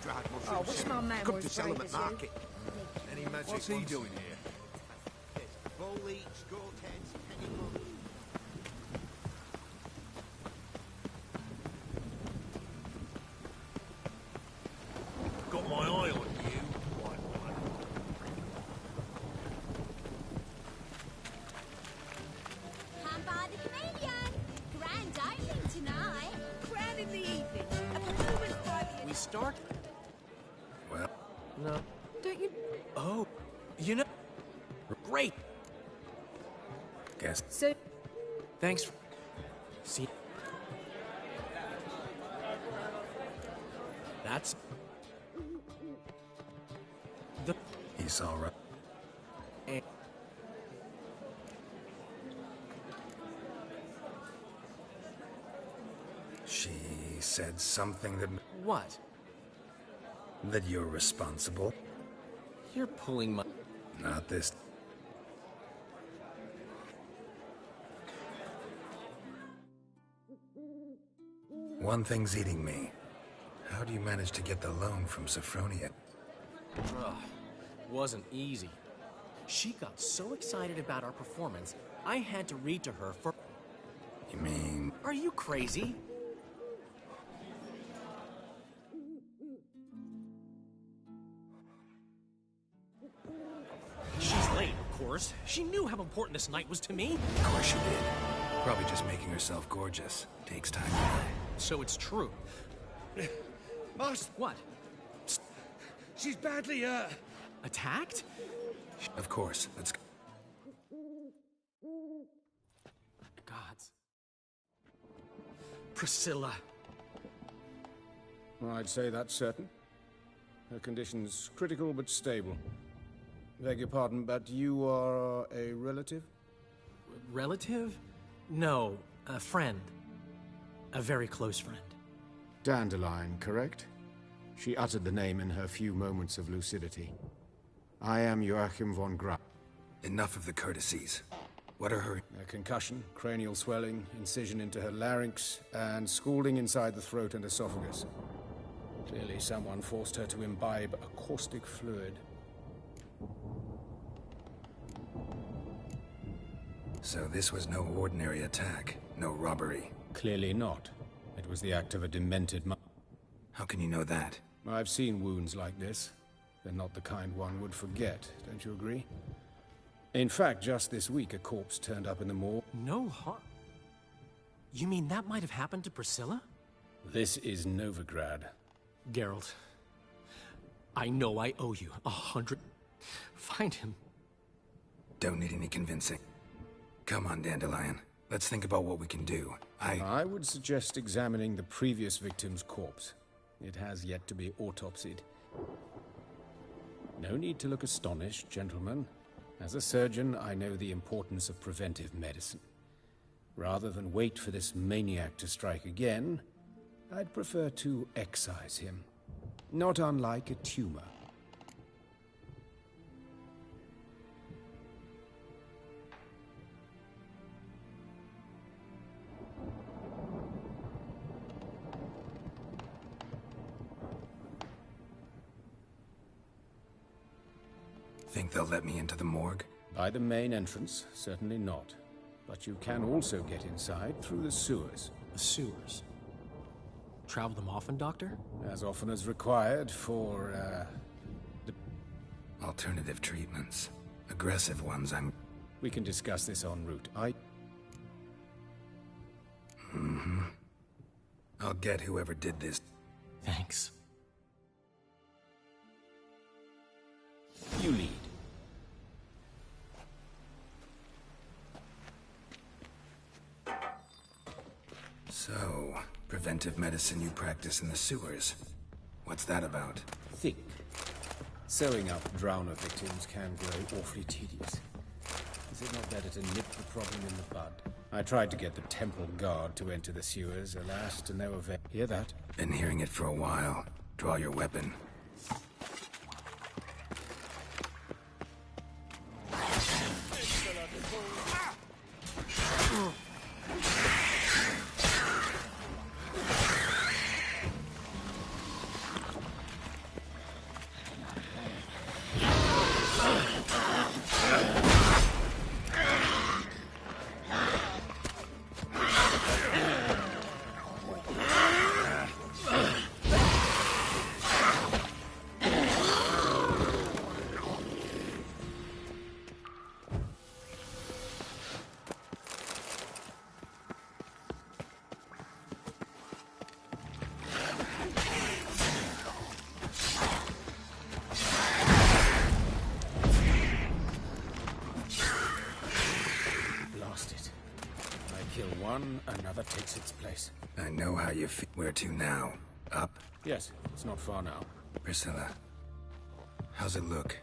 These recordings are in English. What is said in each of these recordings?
dried mushrooms. Oh, wish my man Come was to sell them brave at as you. market. Any magic What's he ones? doing here? Yes, bow leech, goat heads, penny bun. Got my eye on you, white one. Ham by the Chameleon. Grand opening tonight. Grand in the evening. A performance by the... We start? Well, No. Don't you... Oh, you know... Great. guess. So... Thanks for... See... That's... The... He's all right. And... She said something What? that you're responsible. You're pulling my... Not this. One thing's eating me. How do you manage to get the loan from Sophronia? Ugh. Wasn't easy. She got so excited about our performance, I had to read to her for... You mean... Are you crazy? She's late, of course. She knew how important this night was to me. Of course she did. Probably just making herself gorgeous. Takes time. So it's true. Boss, What? she's badly Attacked? Of course. Let's go. Gods. Priscilla. I'd say that's certain. Her condition's critical but stable. Beg your pardon, but you are a relative? Relative? No, a friend. A very close friend. Dandelion, correct? She uttered the name in her few moments of lucidity. I am Joachim von Graff. Enough of the courtesies. What are her... A concussion, cranial swelling, incision into her larynx, and scalding inside the throat and esophagus. Clearly someone forced her to imbibe a caustic fluid. So this was no ordinary attack. No robbery. Clearly not. It was the act of a demented How can you know that? I've seen wounds like this. They're not the kind one would forget, don't you agree? In fact, just this week, a corpse turned up in the morgue. No harm. You mean that might have happened to Priscilla? This is Novigrad. Geralt, I know I owe you 100. Find him. Don't need any convincing. Come on, Dandelion. Let's think about what we can do. I would suggest examining the previous victim's corpse. It has yet to be autopsied. No need to look astonished, gentlemen. As a surgeon, I know the importance of preventive medicine. Rather than wait for this maniac to strike again, I'd prefer to excise him. Not unlike a tumor. Think they'll let me into the morgue? By the main entrance, certainly not. But you can also get inside through the sewers. The sewers. Travel them often, Doctor? As often as required for, Alternative treatments. Aggressive ones, We can discuss this en route. I'll get whoever did this. Thanks. You lead. So, preventive medicine you practice in the sewers. What's that about? Think. Sewing up drowner victims can grow awfully tedious. Is it not better to nip the problem in the bud? I tried to get the temple guard to enter the sewers, alas, to no avail. Hear that? Been hearing it for a while. Draw your weapon. one, another takes its place. I know how you feel. Where to now? Up? Yes, it's not far now. Priscilla. How's it look?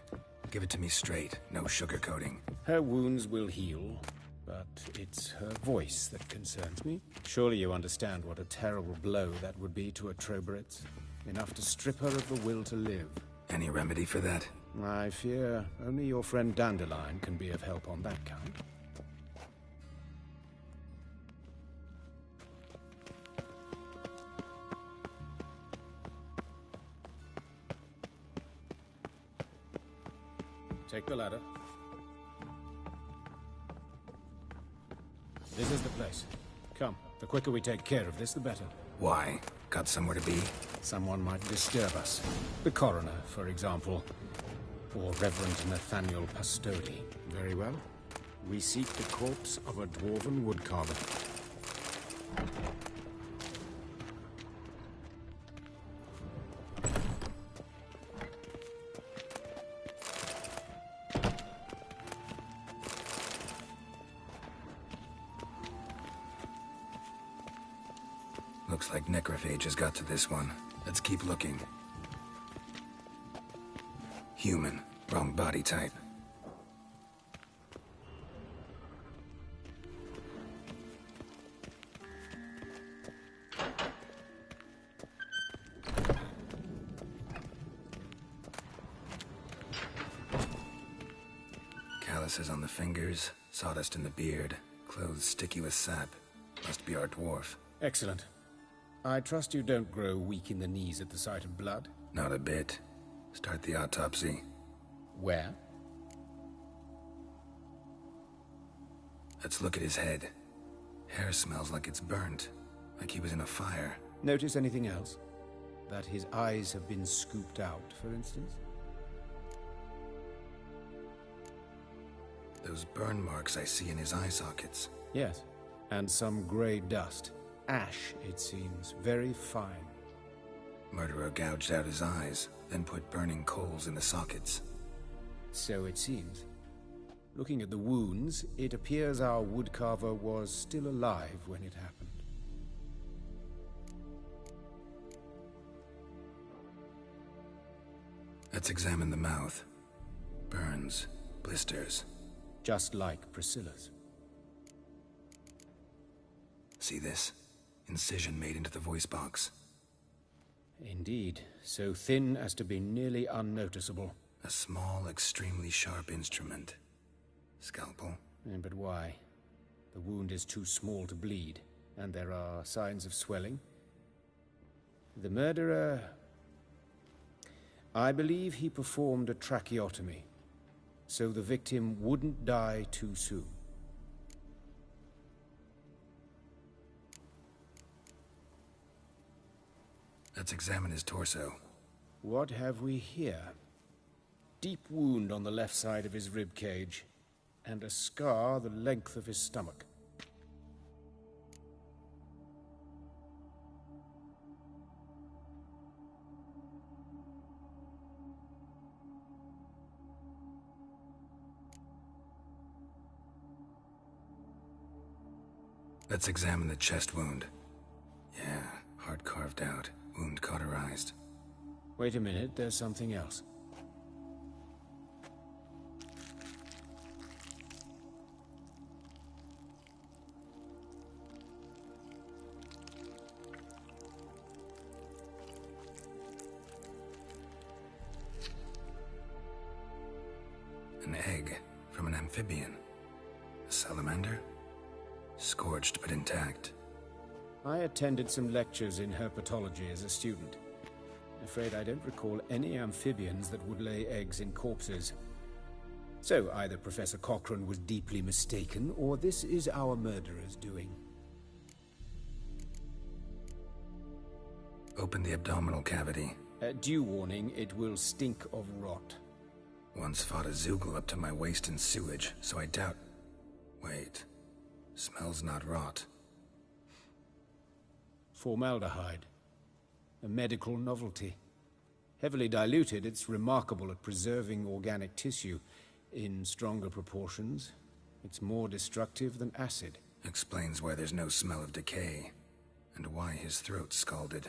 Give it to me straight, no sugarcoating. Her wounds will heal, but it's her voice that concerns me. Surely you understand what a terrible blow that would be to a Trobritz. Enough to strip her of the will to live. Any remedy for that? I fear only your friend Dandelion can be of help on that count. Take the ladder. This is the place. Come, the quicker we take care of this, the better. Why? Got somewhere to be? Someone might disturb us. The coroner, for example. Or Reverend Nathaniel Pastodi. Very well. We seek the corpse of a dwarven woodcarver. Looks like necrophages got to this one. Let's keep looking. Human. Wrong body type. Calluses on the fingers, sawdust in the beard, clothes sticky with sap. Must be our dwarf. Excellent. I trust you don't grow weak in the knees at the sight of blood. Not a bit. Start the autopsy. Where? Let's look at his head. Hair smells like it's burnt, like he was in a fire. Notice anything else? That his eyes have been scooped out, for instance? Those burn marks I see in his eye sockets. Yes. And some grey dust. Ash, it seems. Very fine. Murderer gouged out his eyes, then put burning coals in the sockets. So it seems. Looking at the wounds, it appears our woodcarver was still alive when it happened. Let's examine the mouth. Burns, blisters. Just like Priscilla's. See this? Incision made into the voice box. Indeed, so thin as to be nearly unnoticeable. A small, extremely sharp instrument. Scalpel? But why? The wound is too small to bleed, and there are signs of swelling. The murderer... I believe he performed a tracheotomy, so the victim wouldn't die too soon. Let's examine his torso. What have we here? Deep wound on the left side of his rib cage, and a scar the length of his stomach. Let's examine the chest wound. Yeah, heart carved out, wound cauterized. Wait a minute, there's something else. An egg from an amphibian. A salamander? Scorched but intact. I attended some lectures in herpetology as a student. Afraid I don't recall any amphibians that would lay eggs in corpses. So either Professor Cochrane was deeply mistaken, or this is our murderer's doing. Open the abdominal cavity. Due warning, it will stink of rot. Once fought a Zoogle up to my waist in sewage, so I doubt... Wait. Smells not rot. Formaldehyde. A medical novelty. Heavily diluted, it's remarkable at preserving organic tissue. In stronger proportions, it's more destructive than acid. Explains why there's no smell of decay, and why his throat's scalded.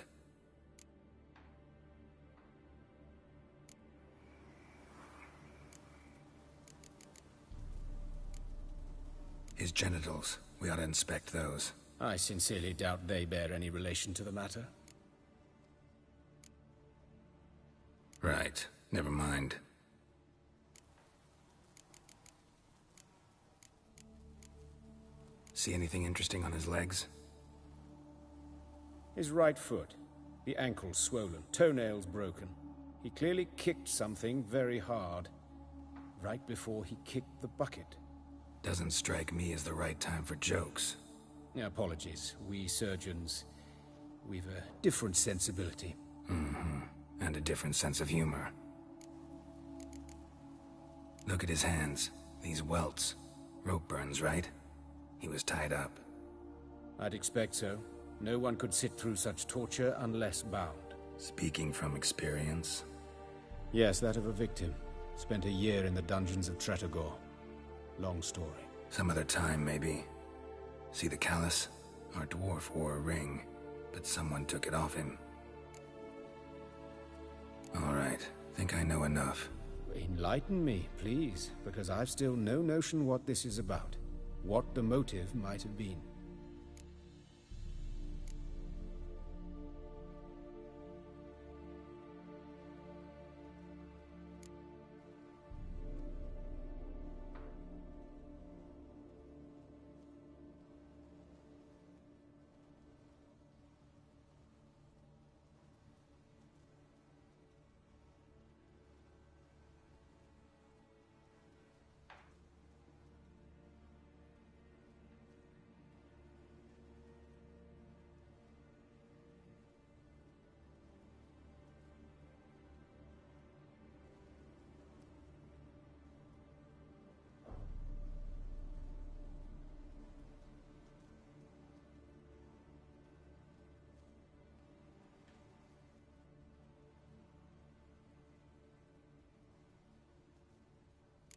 His genitals. We ought to inspect those. I sincerely doubt they bear any relation to the matter. Right. Never mind. See anything interesting on his legs? His right foot. The ankle swollen, toenails broken. He clearly kicked something very hard. Right before he kicked the bucket. Doesn't strike me as the right time for jokes. Apologies. We surgeons, we've a different sensibility. Mm-hmm. And a different sense of humor. Look at his hands. These welts. Rope burns, right? He was tied up. I'd expect so. No one could sit through such torture unless bound. Speaking from experience? Yes, that of a victim. Spent a year in the dungeons of Tretogor. Long story. Some other time, maybe. See the callus? Our dwarf wore a ring, but someone took it off him. All right. Think I know enough. Enlighten me, please, because I've still no notion what this is about. What the motive might have been.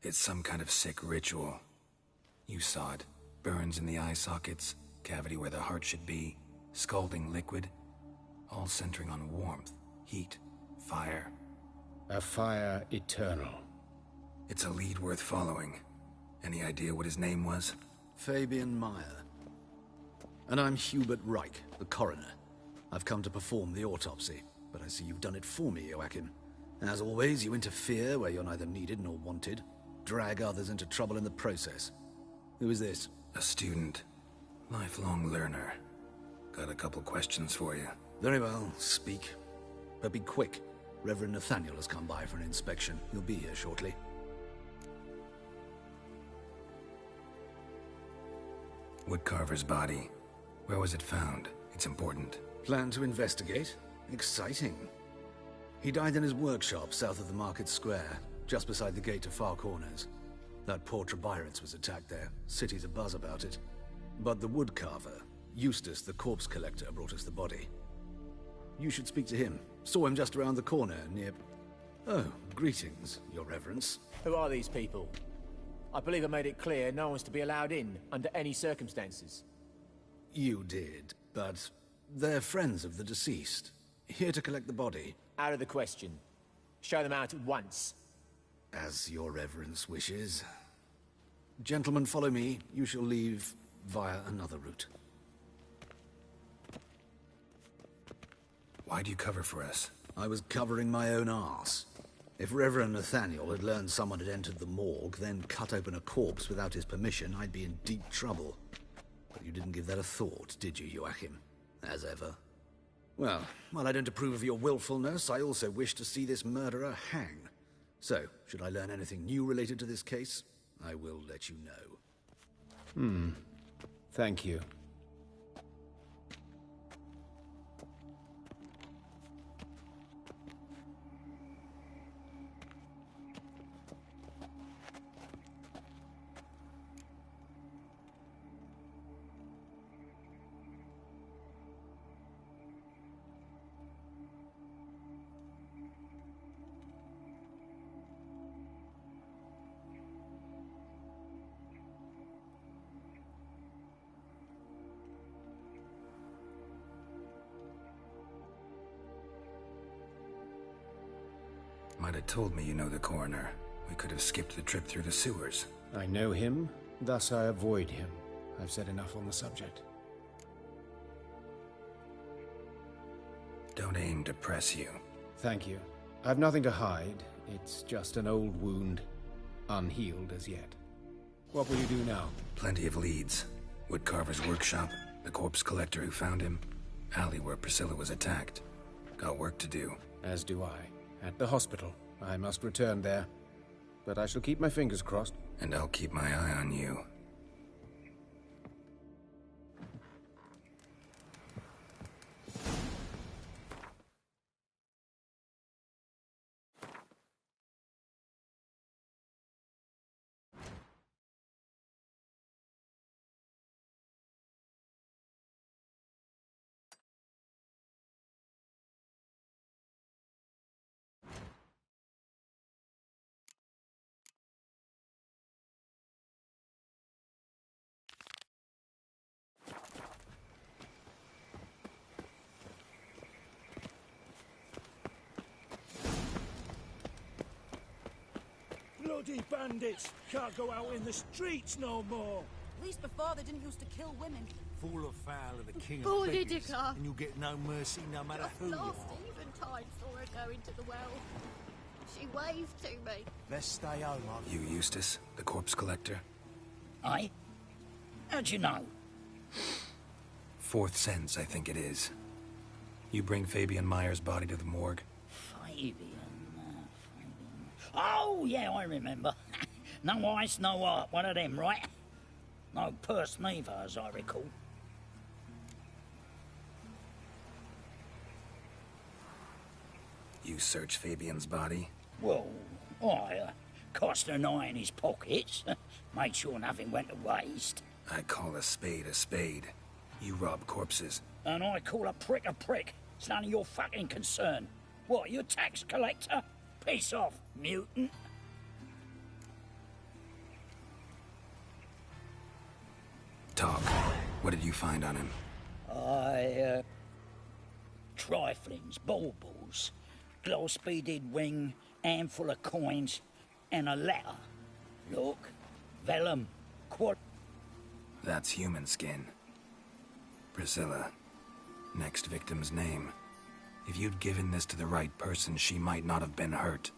It's some kind of sick ritual. You saw it. Burns in the eye sockets, cavity where the heart should be, scalding liquid, all centering on warmth, heat, fire. A fire eternal. It's a lead worth following. Any idea what his name was? Fabian Meyer. And I'm Hubert Reich, the coroner. I've come to perform the autopsy, but I see you've done it for me, Joachim. As always, you interfere where you're neither needed nor wanted. Drag others into trouble in the process. Who is this? A student. Lifelong learner. Got a couple questions for you. Very well, speak. But be quick. Reverend Nathaniel has come by for an inspection. He'll be here shortly. Woodcarver's body. Where was it found? It's important. Plan to investigate? Exciting. He died in his workshop south of the market square, just beside the gate to Far Corners. That poor Trebirans was attacked there. City's abuzz about it. But the woodcarver, Eustace the corpse collector, brought us the body. You should speak to him. Saw him just around the corner near... Oh, greetings, your reverence. Who are these people? I believe I made it clear no one's to be allowed in, under any circumstances. You did, but they're friends of the deceased. Here to collect the body. Out of the question. Show them out at once. As your reverence wishes. Gentlemen, follow me. You shall leave via another route. Why'd you cover for us? I was covering my own arse. If Reverend Nathaniel had learned someone had entered the morgue, then cut open a corpse without his permission, I'd be in deep trouble. But you didn't give that a thought, did you, Joachim? As ever. Well, while I don't approve of your willfulness, I also wish to see this murderer hang. So, should I learn anything new related to this case, I will let you know. Thank you. Might have told me you know the coroner. We could have skipped the trip through the sewers. I know him, thus I avoid him. I've said enough on the subject. Don't aim to press you. Thank you. I've nothing to hide. It's just an old wound, unhealed as yet. What will you do now? Plenty of leads. Woodcarver's workshop, the corpse collector who found him, alley where Priscilla was attacked. Got work to do. As do I. At the hospital. I must return there. But I shall keep my fingers crossed. And I'll keep my eye on you. Bloody bandits! Can't go out in the streets no more! At least before they didn't used to kill women. Fall afoul of the king of Poor beggars, Lydica. and you'll get no mercy no matter who you Last are. Eventide saw her go into the well. She waved to me. Best stay home, You Eustace, the corpse collector? Aye? How'd you know? Fourth sense, I think it is. You bring Fabian Meyer's body to the morgue? Fabian. Oh, yeah, I remember. No ice, no art, one of them, right? No purse neither, as I recall. You search Fabian's body? Well, I cast an eye in his pockets, made sure nothing went to waste. I call a spade a spade. You rob corpses. And I call a prick a prick. It's none of your fucking concern. What, you a tax collector? Piss off, mutant. Talk. What did you find on him? Triflings, baubles, gloss-beaded ring, handful of coins, and a letter. Look, vellum, quad... That's human skin. Priscilla. Next victim's name. If you'd given this to the right person, she might not have been hurt.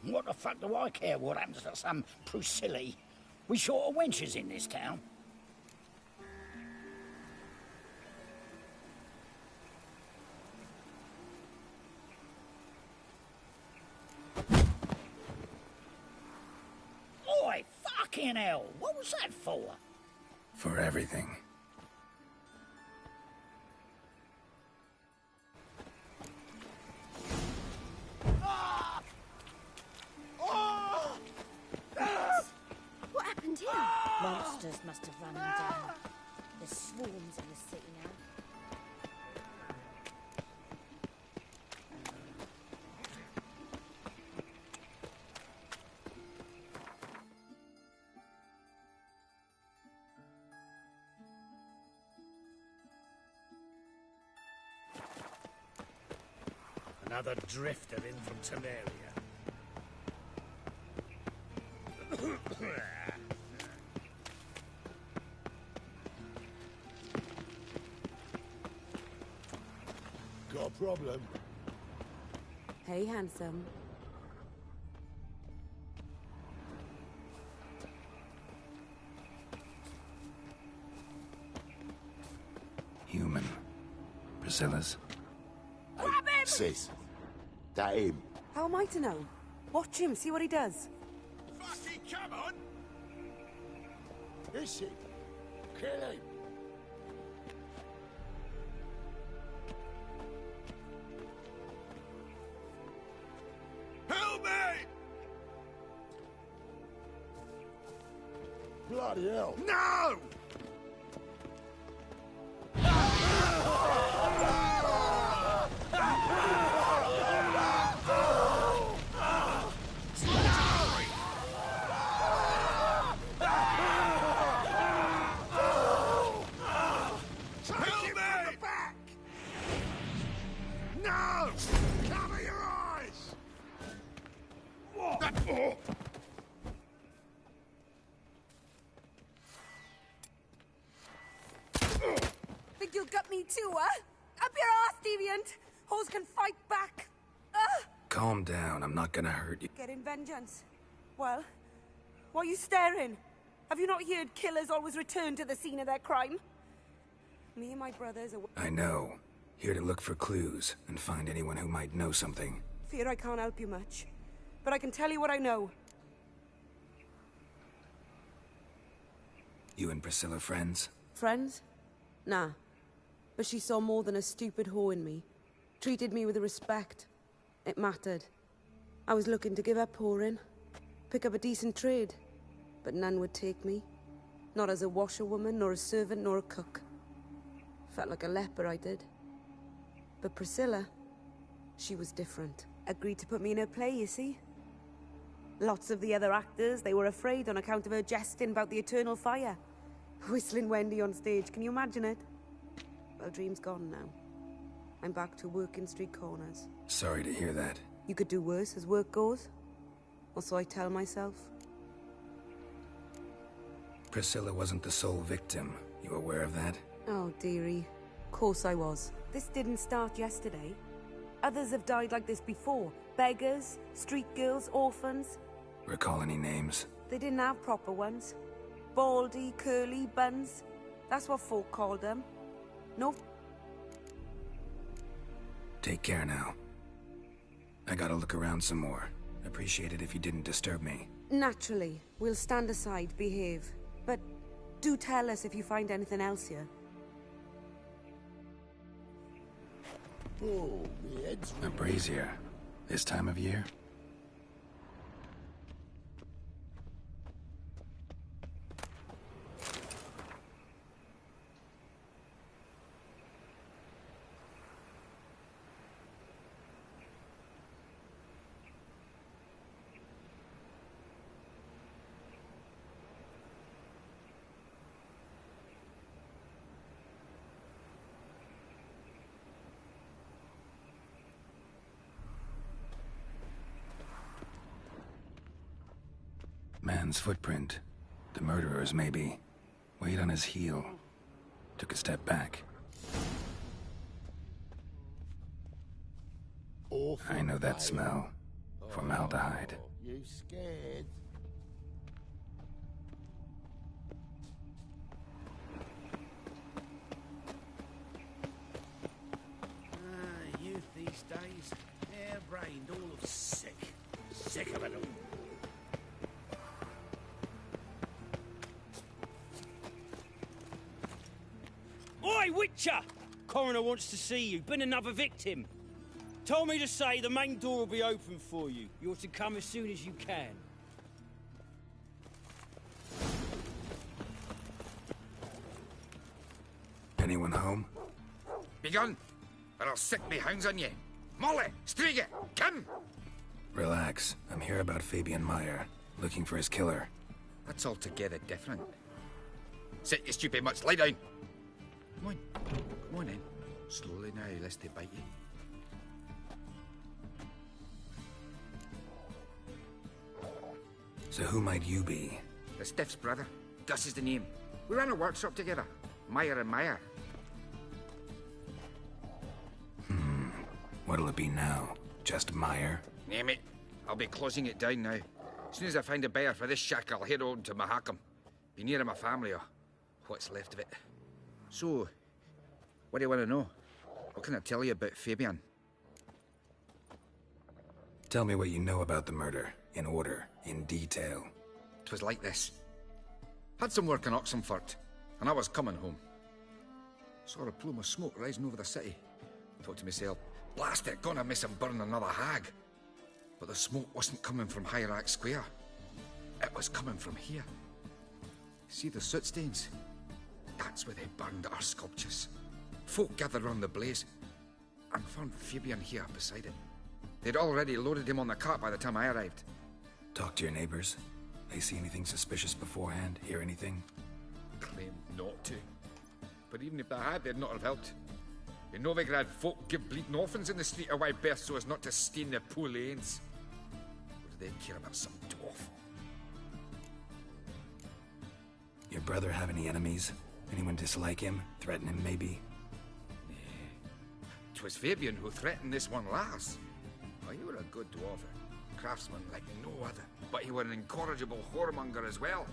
What the fuck do I care what happens to some Priscilla? We short of wenches in this town. Oi, fucking hell! What was that for? For everything. What happened here? Monsters must have run him down. There's swarms in the city now. Another drifter in from Temeria. Got a problem? Hey, handsome. Human. Priscilla's. Sis, that him? How am I to know? Watch him, see what he does. Fucking come on! Is he? Kill him. Help me! Bloody hell. No! Think you'll gut me too, huh? Up your ass, deviant! Hoes can fight back! Calm down, I'm not gonna hurt you. Getting vengeance. Well, why are you staring? Have you not heard killers always return to the scene of their crime? Me and my brothers are... I know. Here to look for clues and find anyone who might know something. Fear I can't help you much. But I can tell you what I know. You and Priscilla friends? Friends? Nah. But she saw more than a stupid whore in me. Treated me with respect. It mattered. I was looking to give up whoring. Pick up a decent trade. But none would take me. Not as a washerwoman, nor a servant, nor a cook. Felt like a leper, I did. But Priscilla, she was different. Agreed to put me in her play, you see? Lots of the other actors, they were afraid on account of her jesting about the eternal fire. Whistling Wendy on stage, can you imagine it? Well, dream's gone now. I'm back to working street corners. Sorry to hear that. You could do worse as work goes. Or so I tell myself. Priscilla wasn't the sole victim. You aware of that? Oh, dearie. Course I was. This didn't start yesterday. Others have died like this before. Beggars, street girls, orphans. Recall any names? They didn't have proper ones. Baldy, curly, buns. That's what folk called them. No. Take care now. I gotta look around some more. Appreciate it if you didn't disturb me. Naturally. We'll stand aside, behave. But do tell us if you find anything else here. Oh, my head's... A brazier. This time of year? Man's footprint. The murderer's, maybe. Weight on his heel. Took a step back. Awful I know that pale. smell. Formaldehyde. Oh, you scared? Youth these days. Hair-brained, all of sick. Sick of it all. Oi, Witcher! Coroner wants to see you. Been another victim. Told me to say the main door will be open for you. You're to come as soon as you can. Anyone home? Begone, or I'll sick me hounds on you. Molly, Striga, come! Relax. I'm here about Fabian Meyer. Looking for his killer. That's altogether different. Sit, you stupid mutts, lie down. Come on in. Slowly now, lest they bite you. So who might you be? The Stiff's brother. Gus is the name. We ran a workshop together. Meyer and Meyer. What'll it be now? Just Meyer? Name it. I'll be closing it down now. As soon as I find a buyer for this shack, I'll head on to Mahakam. Be near my family, or what's left of it. So, what do you want to know? What can I tell you about Fabian? Tell me what you know about the murder. In order. In detail. 'Twas like this. Had some work in Oxenfurt, and I was coming home. Saw a plume of smoke rising over the city. Thought to myself, blast it, gonna miss him burn another hag. But the smoke wasn't coming from Hierarch Square. It was coming from here. See the soot stains? That's where they burned our sculptures. Folk gathered round the blaze, and found Fabian here beside it. They'd already loaded him on the cart by the time I arrived. Talk to your neighbors. They see anything suspicious beforehand? Hear anything? Claimed not to. But even if they had, they'd not have helped. In Novigrad, folk give bleating orphans in the street a wide berth so as not to stain their poor lanes. they care about some dwarf? Your brother have any enemies? Anyone dislike him? Threaten him, maybe? 'Twas Fabian who threatened this one last. Oh, he were a good dwarf, a craftsman like no other. But he were an incorrigible whoremonger as well.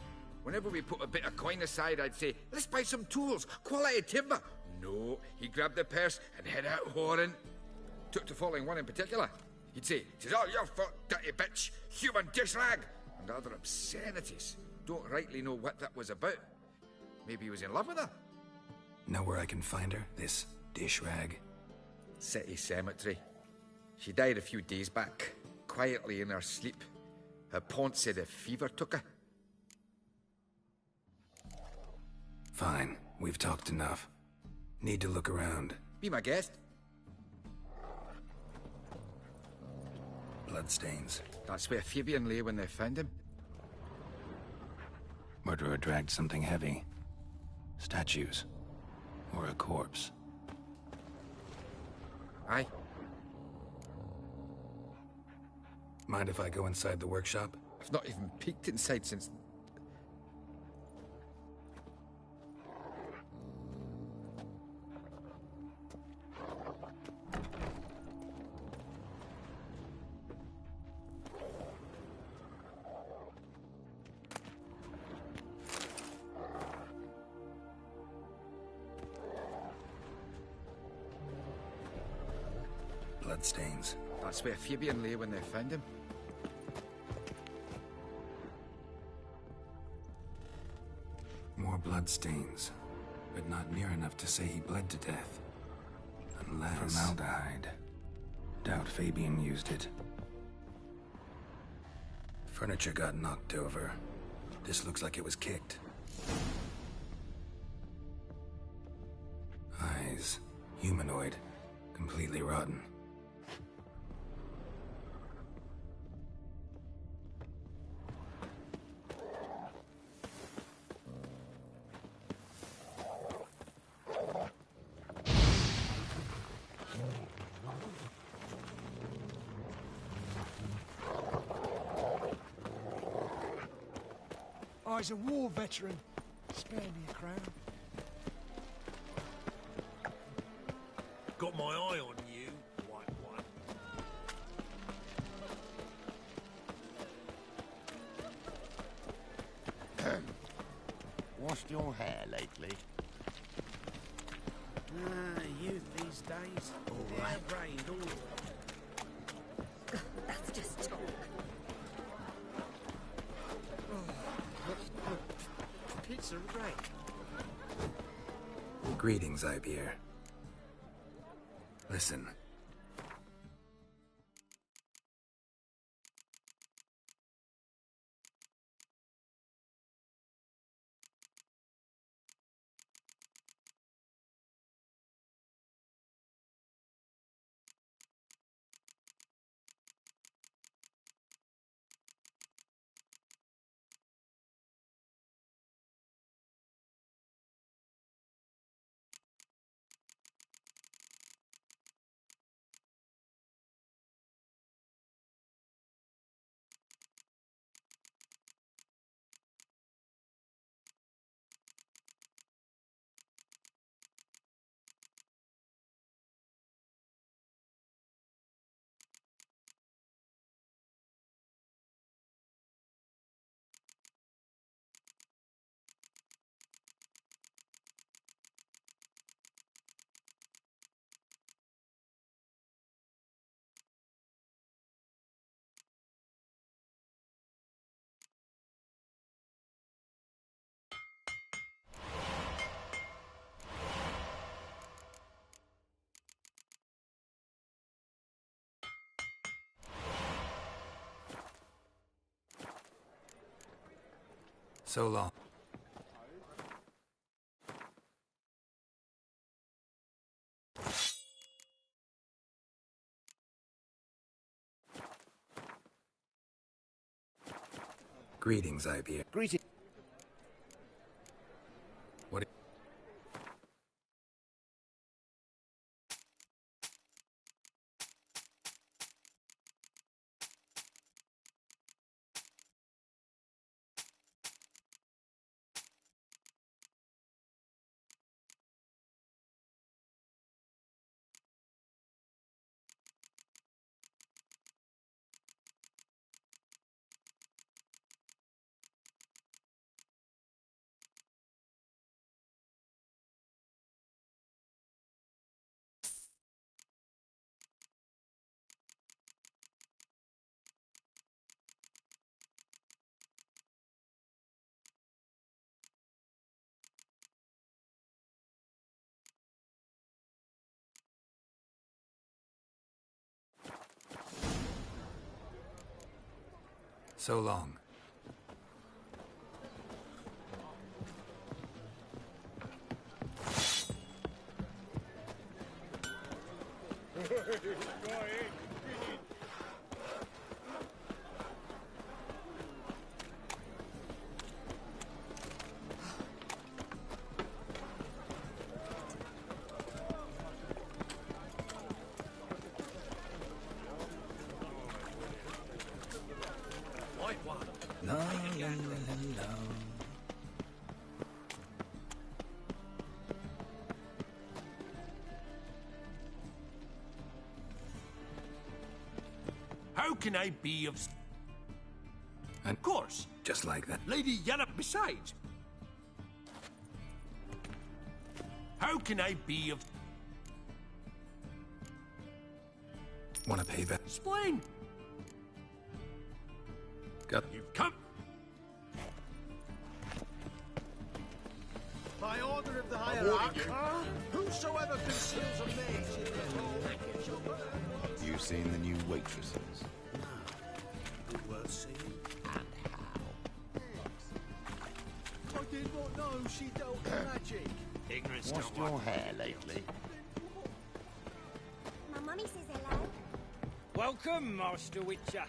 Whenever we put a bit of coin aside, I'd say, let's buy some tools, quality timber. No, he grabbed the purse and head out whoring. Took to following one in particular. He'd say, "'Tis all your fault, dirty bitch, human dish rag," and other obscenities. Don't rightly know what that was about. Maybe he was in love with her. Know where I can find her, this dish rag? City cemetery. She died a few days back, quietly in her sleep. Her pont said a fever took her. Fine, we've talked enough. Need to look around. Be my guest. Bloodstains. That's where Fabian lay when they found him. Murderer dragged something heavy. Statues. Or a corpse. Aye. Mind if I go inside the workshop? I've not even peeked inside since... Bloodstains. That's where Fabian lay when they found him. More bloodstains, but not near enough to say he bled to death. Unless... Formaldehyde. Doubt Fabian used it. Furniture got knocked over. This looks like it was kicked. Eyes. Humanoid. Completely rotten. I's a war veteran. Spare me a crown. Got my eye on you, white one. Washed your hair lately? Youth these days. All right. Hair-brained, all of them. That's just talk. Pizza great. Greetings, Ibeer. Listen. So long. Greetings, Ibeer. Greetings. What? So long. La, la, la, la. How can I be of... And of course. Just like that. Lady Yallop besides. How can I be of... Want to pay back? Explain. Got... You've come... By order of the hierarch, whosoever conceals a mage in his home shall burn. You seen the new waitresses? Good worth seeing. And how? I did not know she dealt in magic. Ignorance Washed don't your work. hair lately? My mummy says hello. Welcome, Master Witcher.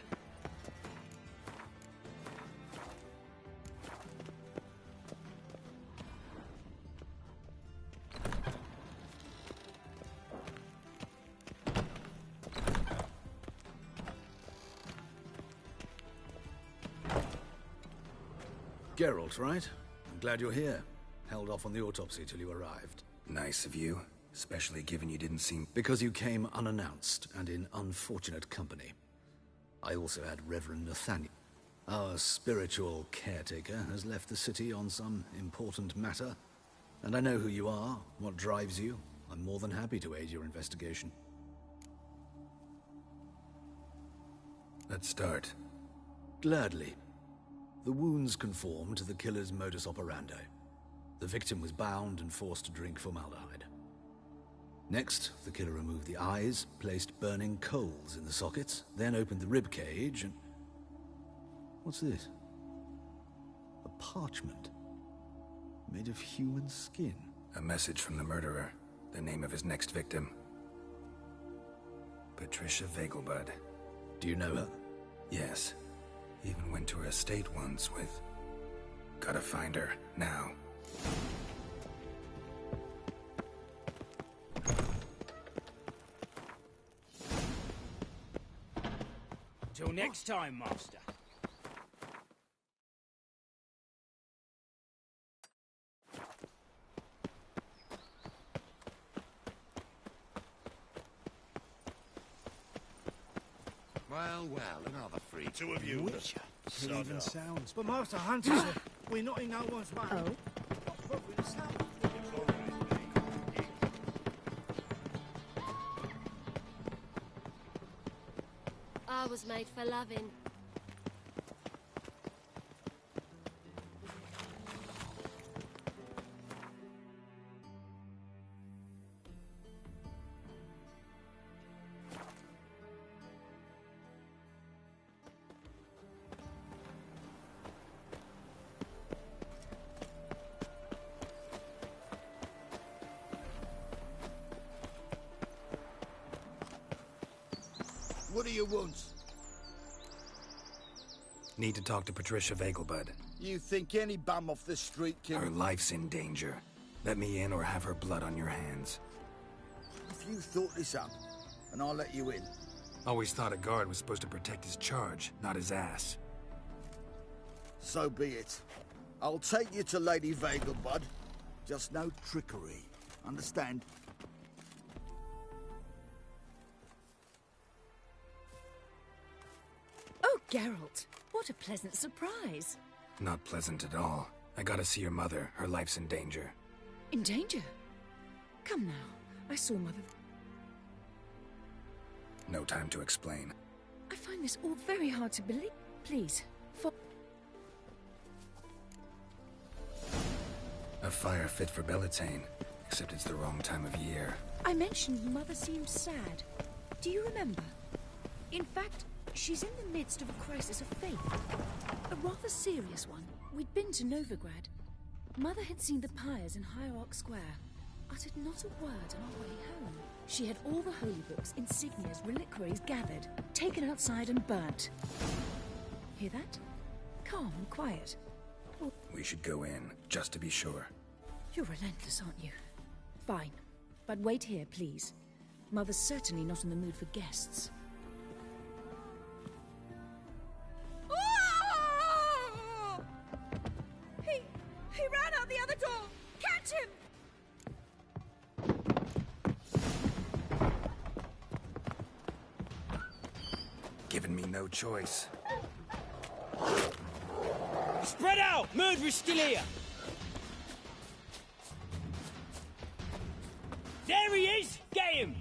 Geralt, right? I'm glad you're here. Held off on the autopsy till you arrived. Nice of you, especially given you didn't seem... Because you came unannounced and in unfortunate company. I also had Reverend Nathaniel. Our spiritual caretaker has left the city on some important matter. And I know who you are, what drives you. I'm more than happy to aid your investigation. Let's start. Gladly. The wounds conform to the killer's modus operandi. The victim was bound and forced to drink formaldehyde. Next, the killer removed the eyes, placed burning coals in the sockets, then opened the rib cage and... What's this? A parchment. Made of human skin. A message from the murderer. The name of his next victim. Patricia Vegelbud. Do you know her? Yes. Even went to her estate once with... Gotta find her, now. Till next time, Master. Well, another freak. Two of you. Witcher. Sod It even off. sounds... But Master Hunter said we're not in no one's way. Oh? Not properly sound. I was made for loving. What do you want? Need to talk to Patricia Vegelbud. You think any bum off the street can... Her life's in danger. Let me in or have her blood on your hands. If you thought this up, and I'll let you in. Always thought a guard was supposed to protect his charge, not his ass. So be it. I'll take you to Lady Vegelbud. Just no trickery. Understand? Oh, Geralt, what a pleasant surprise. Not pleasant at all. I gotta see your mother. Her life's in danger. In danger? Come now, I saw Mother... No time to explain. I find this all very hard to believe. Please, A fire fit for Bellatane, except it's the wrong time of year. I mentioned Mother seemed sad. Do you remember? In fact, She's in the midst of a crisis of faith. A rather serious one. We'd been to Novigrad. Mother had seen the pyres in Hierarch Square. Uttered not a word on our way home. She had all the holy books, insignias, reliquaries gathered, taken outside and burnt. Hear that? Calm and quiet. We should go in, just to be sure. You're relentless, aren't you? Fine. But wait here, please. Mother's certainly not in the mood for guests. He ran out the other door! Catch him! Given me no choice. Spread out! Murderer's still here! There he is! Get him!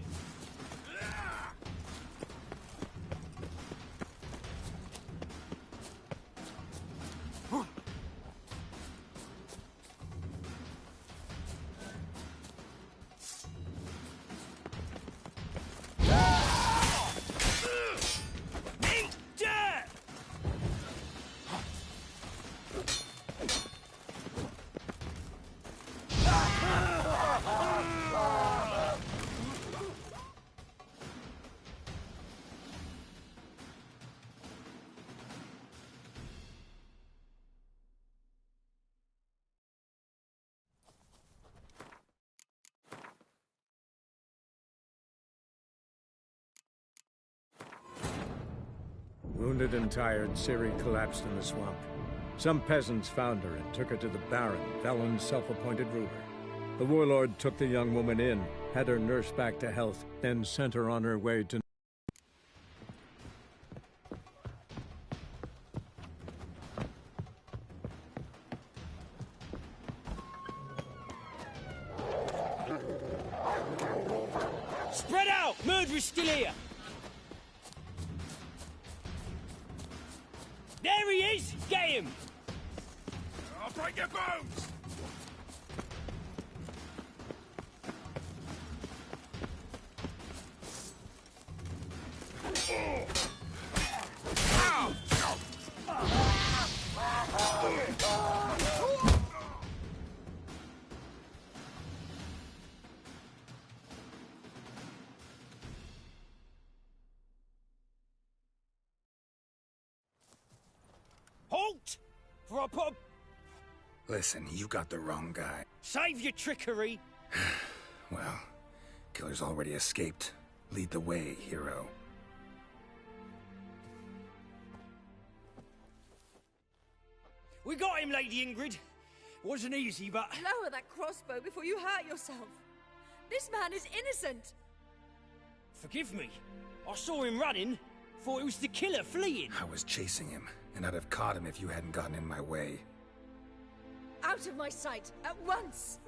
Wounded and tired, Ciri collapsed in the swamp. Some peasants found her and took her to the Baron, Valen's self-appointed ruler. The warlord took the young woman in, had her nursed back to health, then sent her on her way to... Spread out! Murderer's still here! There he is! Get him! I'll break your bones! Halt! For I put a... Listen, you got the wrong guy. Save your trickery! Well, killer's already escaped. Lead the way, hero. We got him, Lady Ingrid. Wasn't easy, but... Lower that crossbow before you hurt yourself. This man is innocent. Forgive me. I saw him running. Thought it was the killer fleeing. I was chasing him, and I'd have caught him if you hadn't gotten in my way. Out of my sight, at once!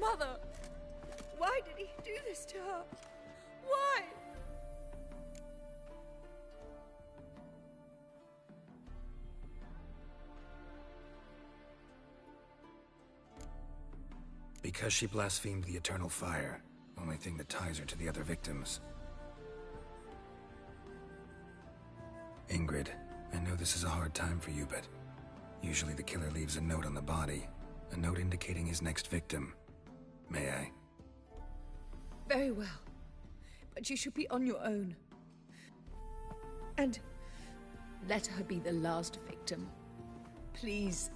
Mother! Why did he do this to her? Why? Because she blasphemed the eternal fire. Only thing that ties her to the other victims. Ingrid, I know this is a hard time for you, but usually the killer leaves a note on the body. A note indicating his next victim. May I? Very well. But you should be on your own. And let her be the last victim. Please.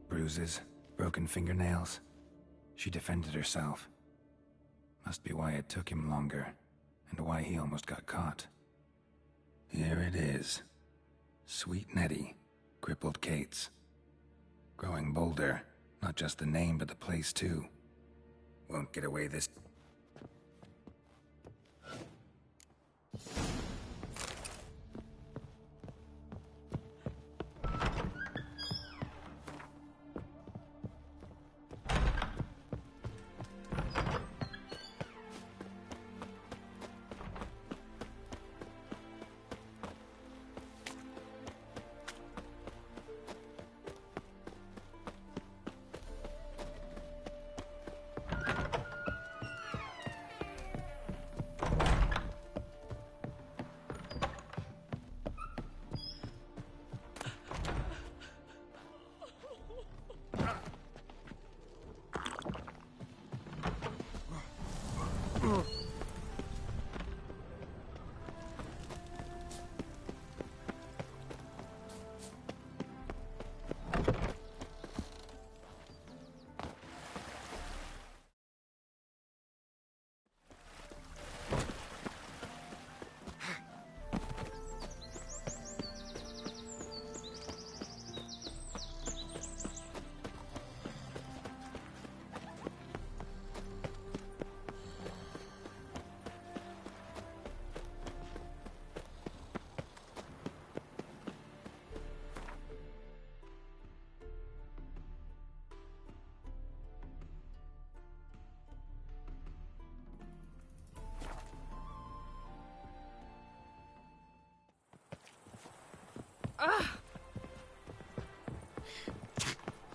Bruises, broken fingernails. She defended herself. Must be why it took him longer, and why he almost got caught. Here it is. Sweet Nettie, crippled Kate's. Growing bolder, not just the name but the place too. Won't get away this...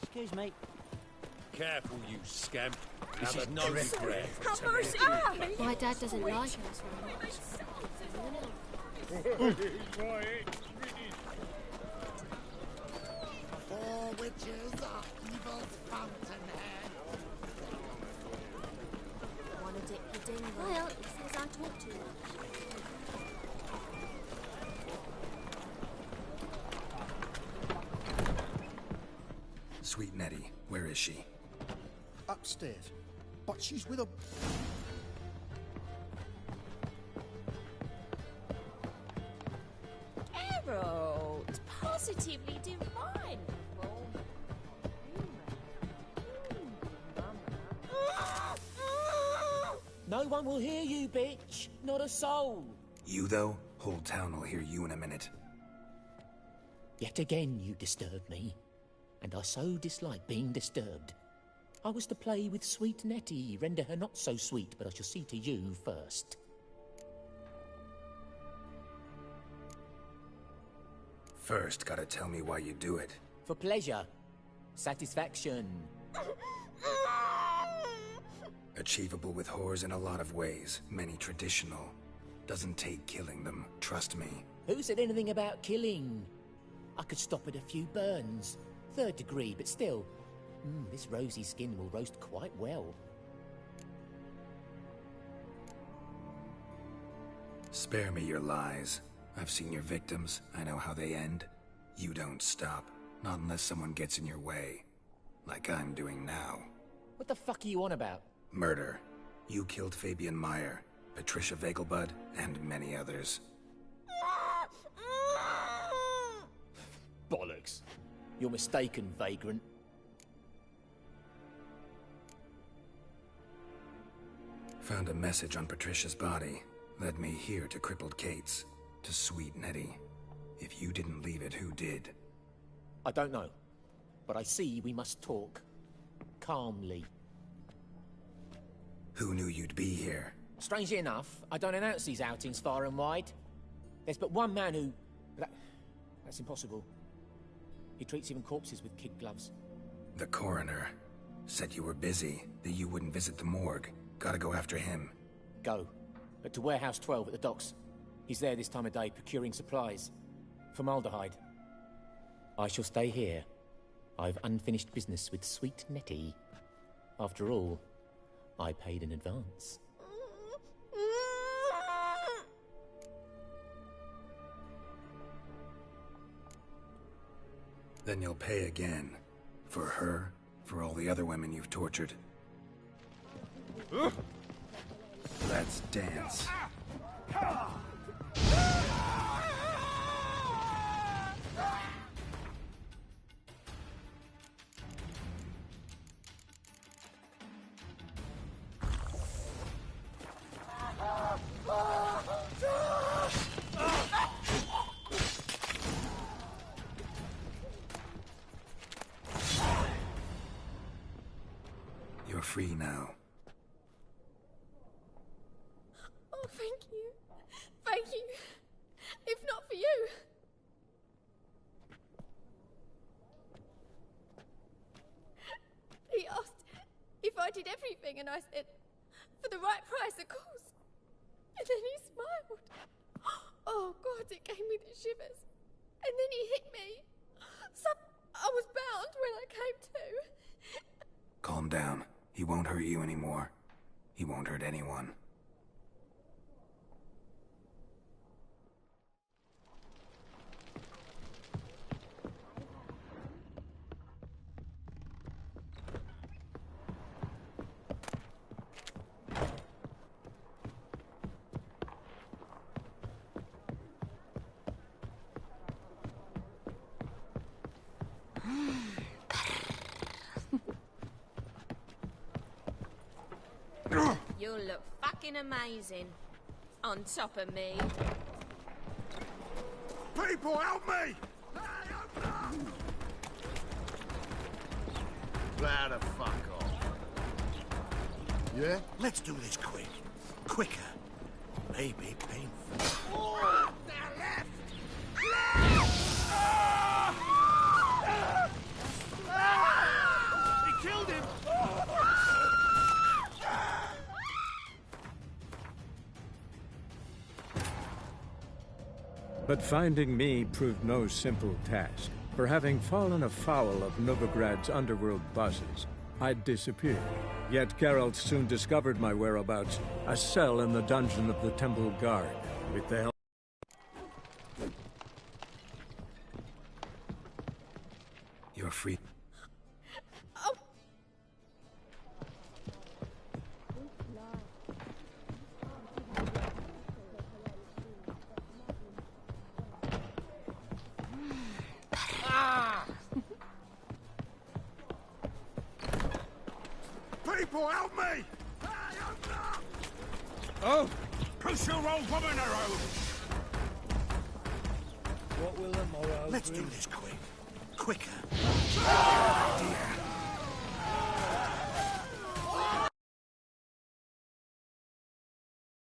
Excuse me. Careful, you scamp. This is no regret. Have mercy! My dad doesn't like us very much. Four witches are evil's fountainhead. Wanna dip your ding? Well, it says I talk too much. Sweet Nettie, where is she? Upstairs. But she's with a... Geralt, positively divine. No one will hear you, bitch. Not a soul. You, though? Whole town will hear you in a minute. Yet again you disturb me, and I so dislike being disturbed. I was to play with sweet Nettie, render her not so sweet, but I shall see to you first. First, gotta tell me why you do it. For pleasure. Satisfaction. Achievable with whores in a lot of ways, many traditional. Doesn't take killing them, trust me. Who said anything about killing? I could stop at a few burns. 3rd degree, but still. This rosy skin will roast quite well. Spare me your lies. I've seen your victims, I know how they end. You don't stop, not unless someone gets in your way. Like I'm doing now. What the fuck are you on about? Murder. You killed Fabian Meyer, Patricia Vegelbud, and many others. Bollocks. You're mistaken, vagrant. Found a message on Patricia's body. Led me here to crippled Kate's. To sweet Nettie. If you didn't leave it, who did? I don't know. But I see we must talk. Calmly. Who knew you'd be here? Strangely enough, I don't announce these outings far and wide. There's but one man who... That's impossible. He treats even corpses with kid gloves. The coroner. Said you were busy, that you wouldn't visit the morgue. Gotta go after him. Go. But to Warehouse 12 at the docks. He's there this time of day, procuring supplies. Formaldehyde. I shall stay here. I've unfinished business with sweet Nettie. After all, I paid in advance. Then you'll pay again. For her, for all the other women you've tortured. Let's dance. You're free now. Oh, thank you. Thank you. If not for you... He asked if I did everything, and I said, for the right price, of course. And then he smiled. Oh, God, it gave me the shivers. And then he hit me. So I was bound when I came to. Calm down. He won't hurt you anymore. He won't hurt anyone. You'll look fucking amazing. On top of me. People, help me! Plow the fuck off. Yeah? Let's do this quick. Quicker. Maybe painful. Oh, they're left! Left! But finding me proved no simple task. For having fallen afoul of Novigrad's underworld bosses, I'd disappeared. Yet Geralt soon discovered my whereabouts, a cell in the dungeon of the Temple Guard, with the help. You're free. Oh. People, help me! Oh! Crucial old woman around! What will the morrow Let's bring? do this quick. Quicker.